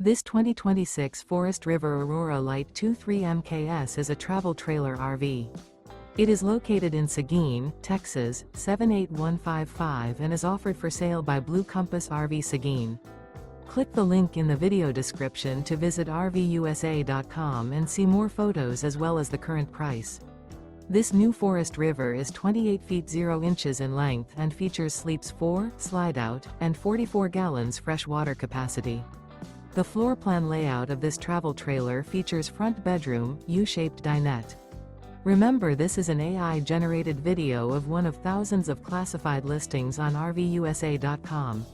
This 2026 Forest River Aurora Light 23 MKS is a travel trailer RV. It is located in Seguin, Texas, 78155 and is offered for sale by Blue Compass RV Seguin. Click the link in the video description to visit RVUSA.com and see more photos as well as the current price. This new Forest River is 28 feet 0 inches in length and features sleeps 4, Slideout, and 44 gallons fresh water capacity. The floor plan layout of this travel trailer features front bedroom, U-shaped dinette. Remember, this is an AI-generated video of one of thousands of classified listings on RVUSA.com.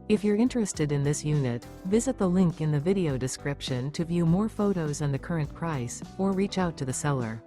If you're interested in this unit, visit the link in the video description to view more photos and the current price, or reach out to the seller.